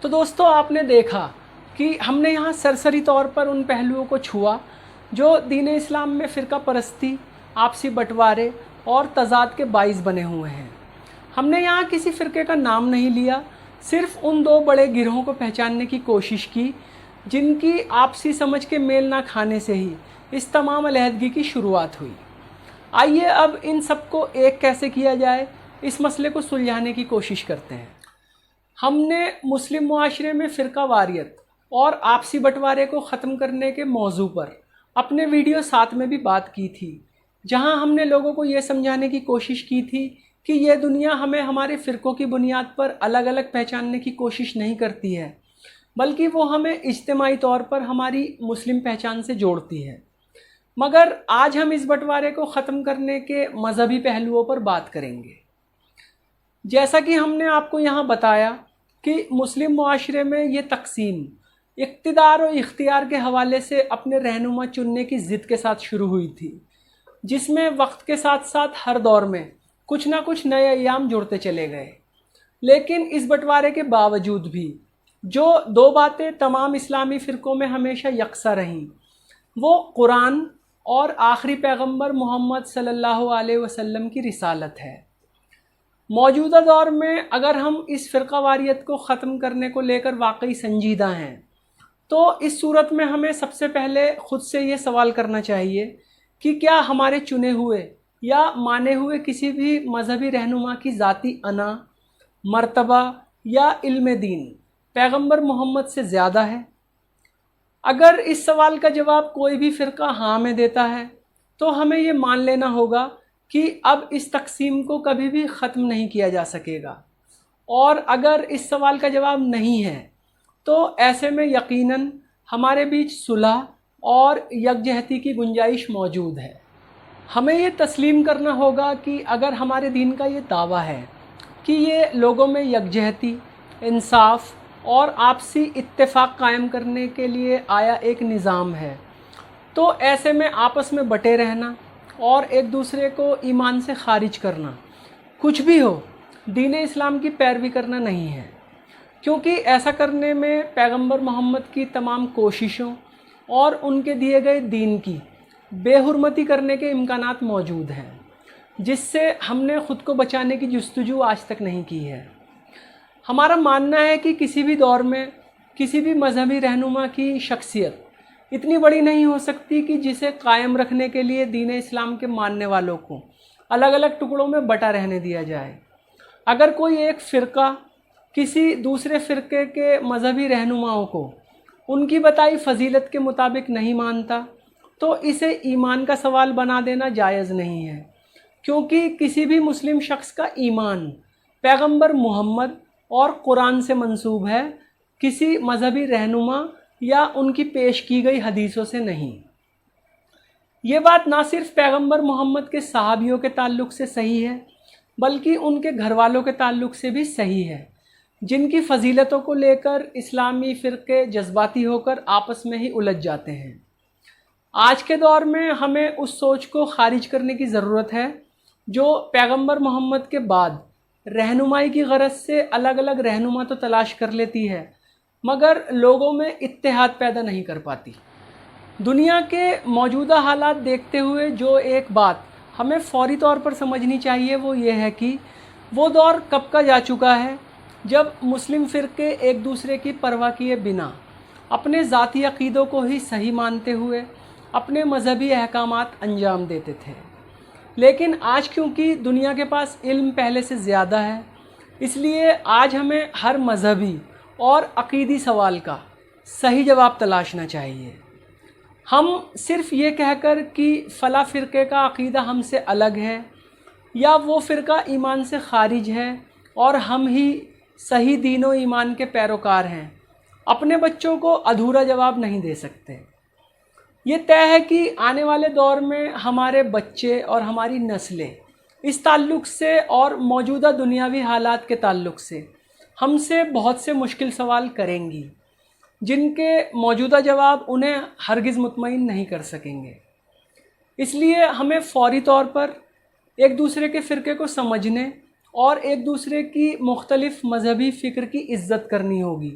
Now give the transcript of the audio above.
تو دوستو آپ نے دیکھا کہ ہم نے یہاں سرسری طور پر ان پہلوؤں کو چھوا جو دین اسلام میں فرقہ پرستی، آپسی بٹوارے اور تضاد کے باعث بنے ہوئے ہیں۔ ہم نے یہاں کسی فرقے کا نام نہیں لیا، صرف ان دو بڑے گروہوں کو پہچاننے کی کوشش کی جن کی آپسی سمجھ کے میل نہ کھانے سے ہی اس تمام علیحدگی کی شروعات ہوئی۔ آئیے اب ان سب کو ایک کیسے کیا جائے، اس مسئلے کو سلجھانے کی کوشش کرتے ہیں۔ ہم نے مسلم معاشرے میں فرقہ واریت اور آپسی بٹوارے کو ختم کرنے کے موضوع پر اپنے ویڈیو 7 میں بھی بات کی تھی، جہاں ہم نے لوگوں کو یہ سمجھانے کی کوشش کی تھی کہ یہ دنیا ہمیں ہمارے فرقوں کی بنیاد پر الگ الگ پہچاننے کی کوشش نہیں کرتی ہے، بلکہ وہ ہمیں اجتماعی طور پر ہماری مسلم پہچان سے جوڑتی ہے۔ مگر آج ہم اس بٹوارے کو ختم کرنے کے مذہبی پہلوؤں پر بات کریں گے۔ جیسا کہ ہم نے آپ کو یہاں بتایا کہ مسلم معاشرے میں یہ تقسیم اقتدار و اختیار کے حوالے سے اپنے رہنما چننے کی ضد کے ساتھ شروع ہوئی تھی، جس میں وقت کے ساتھ ساتھ ہر دور میں کچھ نہ کچھ نئے ایام جڑتے چلے گئے۔ لیکن اس بٹوارے کے باوجود بھی جو دو باتیں تمام اسلامی فرقوں میں ہمیشہ یکساں رہیں، وہ قرآن اور آخری پیغمبر محمد صلی اللہ علیہ وسلم کی رسالت ہے۔ موجودہ دور میں اگر ہم اس فرقہ واریت کو ختم کرنے کو لے کر واقعی سنجیدہ ہیں تو اس صورت میں ہمیں سب سے پہلے خود سے یہ سوال کرنا چاہیے کہ کیا ہمارے چنے ہوئے یا مانے ہوئے کسی بھی مذہبی رہنما کی ذاتی انا، مرتبہ یا علم دین پیغمبر محمد سے زیادہ ہے؟ اگر اس سوال کا جواب کوئی بھی فرقہ ہاں میں دیتا ہے تو ہمیں یہ مان لینا ہوگا کہ اب اس تقسیم کو کبھی بھی ختم نہیں کیا جا سکے گا، اور اگر اس سوال کا جواب نہیں ہے تو ایسے میں یقیناً ہمارے بیچ صلح اور یکجہتی کی گنجائش موجود ہے۔ ہمیں یہ تسلیم کرنا ہوگا کہ اگر ہمارے دین کا یہ دعویٰ ہے کہ یہ لوگوں میں یکجہتی، انصاف اور آپسی اتفاق قائم کرنے کے لیے آیا ایک نظام ہے، تو ایسے میں آپس میں بٹے رہنا اور ایک دوسرے کو ایمان سے خارج کرنا، کچھ بھی ہو، دین اسلام کی پیروی کرنا نہیں ہے، کیونکہ ایسا کرنے میں پیغمبر محمد کی تمام کوششوں اور ان کے دیے گئے دین کی بے حرمتی کرنے کے امکانات موجود ہیں، جس سے ہم نے خود کو بچانے کی جستجو آج تک نہیں کی ہے۔ ہمارا ماننا ہے کہ کسی بھی دور میں کسی بھی مذہبی رہنما کی شخصیت اتنی بڑی نہیں ہو سکتی کہ جسے قائم رکھنے کے لیے دین اسلام کے ماننے والوں کو الگ الگ ٹکڑوں میں بٹا رہنے دیا جائے۔ اگر کوئی ایک فرقہ کسی دوسرے فرقے کے مذہبی رہنماؤں کو ان کی بتائی فضیلت کے مطابق نہیں مانتا تو اسے ایمان کا سوال بنا دینا جائز نہیں ہے، کیونکہ کسی بھی مسلم شخص کا ایمان پیغمبر محمد اور قرآن سے منسوب ہے، کسی مذہبی رہنما یا ان کی پیش کی گئی حدیثوں سے نہیں۔ یہ بات نہ صرف پیغمبر محمد کے صحابیوں کے تعلق سے صحیح ہے بلکہ ان کے گھر والوں کے تعلق سے بھی صحیح ہے، جن کی فضیلتوں کو لے کر اسلامی فرقے جذباتی ہو کر آپس میں ہی الجھ جاتے ہیں۔ آج کے دور میں ہمیں اس سوچ کو خارج کرنے کی ضرورت ہے جو پیغمبر محمد کے بعد رہنمائی کی غرض سے الگ الگ رہنما تو تلاش کر لیتی ہے مگر لوگوں میں اتحاد پیدا نہیں کر پاتی۔ دنیا کے موجودہ حالات دیکھتے ہوئے جو ایک بات ہمیں فوری طور پر سمجھنی چاہیے وہ یہ ہے کہ وہ دور کب کا جا چکا ہے جب مسلم فرقے ایک دوسرے کی پرواہ کیے بنا اپنے ذاتی عقیدوں کو ہی صحیح مانتے ہوئے اپنے مذہبی احکامات انجام دیتے تھے۔ لیکن آج کیونکہ دنیا کے پاس علم پہلے سے زیادہ ہے، اس لیے آج ہمیں ہر مذہبی اور عقیدی سوال کا صحیح جواب تلاشنا چاہیے۔ ہم صرف یہ کہہ کر کہ فلاں فرقے کا عقیدہ ہم سے الگ ہے یا وہ فرقہ ایمان سے خارج ہے اور ہم ہی صحیح دین و ایمان کے پیروکار ہیں، اپنے بچوں کو ادھورا جواب نہیں دے سکتے۔ یہ طے ہے کہ آنے والے دور میں ہمارے بچے اور ہماری نسلیں اس تعلق سے اور موجودہ دنیاوی حالات کے تعلق سے ہم سے بہت سے مشکل سوال کریں گی جن کے موجودہ جواب انہیں ہرگز مطمئن نہیں کر سکیں گے۔ اس لیے ہمیں فوری طور پر ایک دوسرے کے فرقے کو سمجھنے اور ایک دوسرے کی مختلف مذہبی فکر کی عزت کرنی ہوگی،